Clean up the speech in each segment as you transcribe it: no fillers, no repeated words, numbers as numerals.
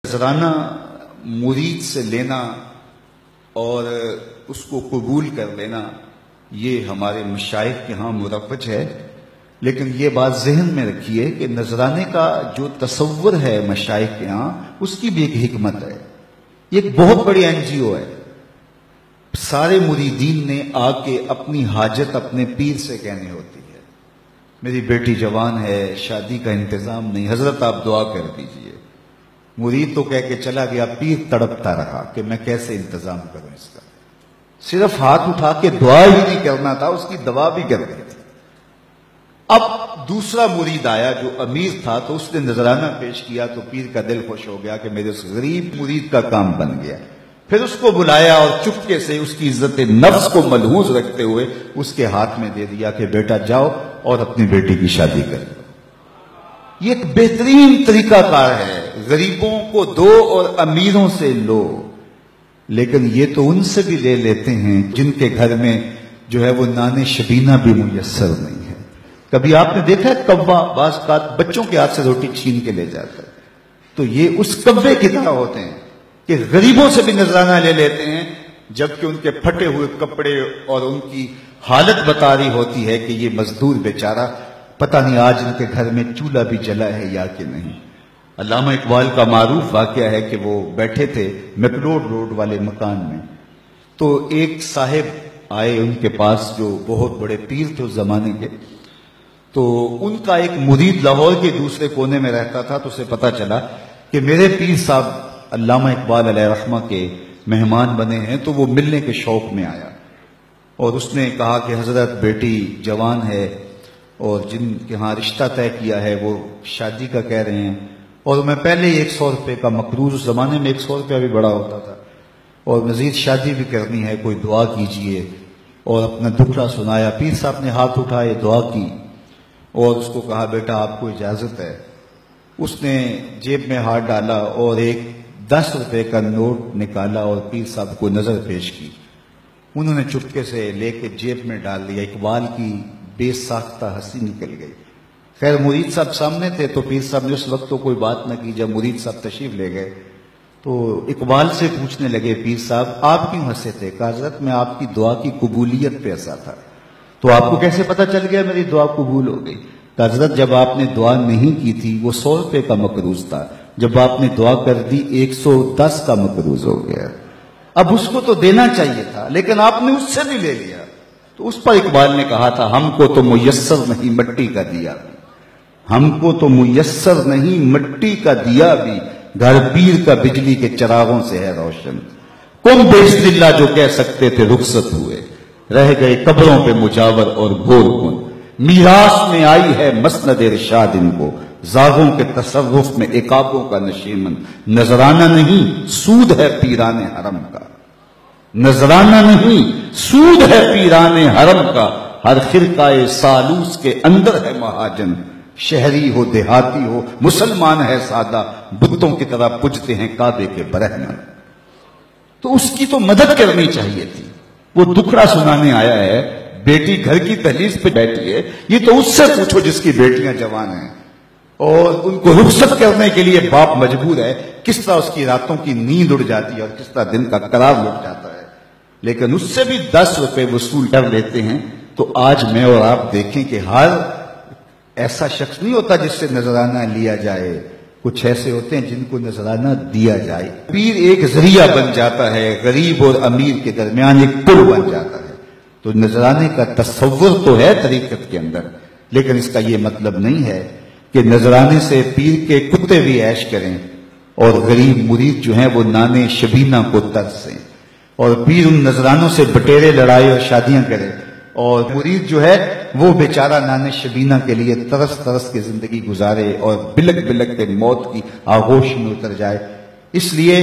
نذرانہ مرید سے لینا اور اس کو قبول کر لینا یہ ہمارے مشائخ کے ہاں مروج ہے، لیکن یہ بات ذہن میں رکھیے کہ نذرانے کا جو تصور ہے مشائخ کے ہاں اس کی بھی ایک حکمت ہے۔ یہ ایک بہت بڑی NGO ہے۔ سارے مریدین نے آ کے اپنی حاجت اپنے پیر سے کہنی ہوتی ہے، میری بیٹی جوان ہے، شادی کا انتظام نہیں، حضرت آپ دعا کر دیجئے۔ مرید تو کہہ کے چلا گیا، پیر تڑپتا رہا کہ میں کیسے انتظام کروں اس کا۔ صرف ہاتھ اٹھا کے دعا ہی نہیں کرنا تھا، اس کی دوا بھی کر دی تھی۔ اب دوسرا مرید آیا جو امیر تھا، تو اس نے نذرانہ پیش کیا تو پیر کا دل خوش ہو گیا کہ میرے اس غریب مرید کا کام بن گیا۔ پھر اس کو بلایا اور چپکے سے اس کی عزت نفس کو ملحوظ رکھتے ہوئے اس کے ہاتھ میں دے دیا کہ بیٹا جاؤ اور اپنی بیٹی کی شادی کر لو۔ یہ ایک بہترین طریقہ کار ہے، غریبوں کو دو اور امیروں سے لو، لیکن یہ تو ان سے بھی لے لیتے ہیں جن کے گھر میں جو ہے وہ نان شبینہ بھی میسر نہیں ہے۔ کبھی آپ نے دیکھا ہے کوا بعض کا بچوں کے ہاتھ سے روٹی چھین کے لے جاتا ہے، تو یہ اس کوے کی طرح ہوتے ہیں کہ غریبوں سے بھی نذرانہ لے لیتے ہیں، جبکہ ان کے پھٹے ہوئے کپڑے اور ان کی حالت بتا رہی ہوتی ہے کہ یہ مزدور بیچارہ پتہ نہیں آج ان کے گھر میں چولہا بھی جلا ہے یا کہ نہیں۔ علامہ اقبال کا معروف واقعہ ہے کہ وہ بیٹھے تھے میکلوڈ روڈ والے مکان میں، تو ایک صاحب آئے ان کے پاس جو بہت بڑے پیر تھے اس زمانے کے، تو ان کا ایک مرید لاہور کے دوسرے کونے میں رہتا تھا، تو اسے پتا چلا کہ میرے پیر صاحب علامہ اقبال علیہ رحمہ کے مہمان بنے ہیں، تو وہ ملنے کے شوق میں آیا اور اس نے کہا کہ حضرت بیٹی جوان ہے اور جن کے ہاں رشتہ طے کیا ہے وہ شادی کا کہہ رہے ہیں، اور میں پہلے 100 روپے کا مقروض، اس زمانے میں 100 روپیہ بھی بڑا ہوتا تھا، اور مزید شادی بھی کرنی ہے، کوئی دعا کیجئے، اور اپنا دکھڑا سنایا۔ پیر صاحب نے ہاتھ اٹھائے، دعا کی اور اس کو کہا بیٹا آپ کو اجازت ہے۔ اس نے جیب میں ہاتھ ڈالا اور ایک 10 روپے کا نوٹ نکالا اور پیر صاحب کو نظر پیش کی۔ انہوں نے چپکے سے لے کے جیب میں ڈال دیا۔ اقبال کی بے ساختہ ہنسی نکل گئی۔ خیر مرید صاحب سامنے تھے تو پیر صاحب نے اس وقت تو کوئی بات نہ کی۔ جب مرید صاحب تشریف لے گئے تو اقبال سے پوچھنے لگے پیر صاحب آپ کیوں ہنسے تھے؟ کہا حضرت میں آپ کی دعا کی قبولیت پہ ہنسا تھا۔ تو آپ کو کیسے پتا چل گیا میری دعا قبول ہو گئی؟ کہا حضرت جب آپ نے دعا نہیں کی تھی وہ 100 روپے کا مقروض تھا، جب آپ نے دعا کر دی 110 کا مقروض ہو گیا۔ اب اس کو تو دینا چاہیے تھا لیکن آپ نے اس سے بھی لے لیا۔ تو اس پر اقبال نے کہا تھا ہم کو تو میسر نہیں مٹی کا دیا بھی، ہم کو تو میسر نہیں مٹی کا دیا بھی، گھر پیر کا بجلی کے چراغوں سے ہے روشن۔ کم بیش دلہ جو کہہ سکتے تھے رخصت ہوئے، رہ گئے قبروں پہ مجاور اور گور کن۔ میراث میں آئی ہے مسند ارشاد ان کو، زاغوں کے تصرف میں عقابوں کا نشیمن۔ نذرانہ نہیں سود ہے پیران حرم کا، نذرانہ نہیں سود ہے پیران حرم کا، ہر خرقہ سالوس کے اندر ہے مہاجن۔ شہری ہو دیہاتی ہو مسلمان ہے سادہ، بتوں کی طرح پجتے ہیں کعبے کے برہمن۔ تو اس کی تو مدد کرنی چاہیے تھی۔ وہ دکھڑا سنانے آیا ہے، بیٹی گھر کی دہلیز پہ بیٹھی ہے، یہ تو اس سے پوچھو جس کی بیٹیاں جوان ہیں اور ان کو رخصت کرنے کے لیے باپ مجبور ہے، کس طرح اس کی راتوں کی نیند اڑ جاتی ہے اور کس طرح دن کا قرار لٹ جاتا ہے، لیکن اس سے بھی 10 روپے وصول کر لیتے ہیں۔ تو آج میں اور آپ دیکھیں کہ ہر ایسا شخص نہیں ہوتا جس سے نذرانہ لیا جائے، کچھ ایسے ہوتے ہیں جن کو نذرانہ دیا جائے۔ پیر ایک ذریعہ بن جاتا ہے، غریب اور امیر کے درمیان ایک پل بن جاتا ہے۔ تو نذرانے کا تصور تو ہے طریقت کے اندر، لیکن اس کا یہ مطلب نہیں ہے کہ نذرانے سے پیر کے کتے بھی عیش کریں اور غریب مرید جو ہیں وہ نان شبینہ کو ترسیں، اور پیر ان نذرانوں سے بٹیرے لڑائے اور شادیاں کرے، اور مرید جو ہے وہ بیچارہ نان شبینہ کے لیے ترس ترس کے زندگی گزارے اور بلک بلک کے موت کی آغوش میں اتر جائے۔ اس لیے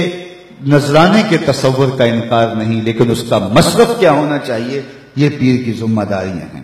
نذرانے کے تصور کا انکار نہیں، لیکن اس کا مصرف کیا ہونا چاہیے یہ پیر کی ذمہ داریاں ہیں۔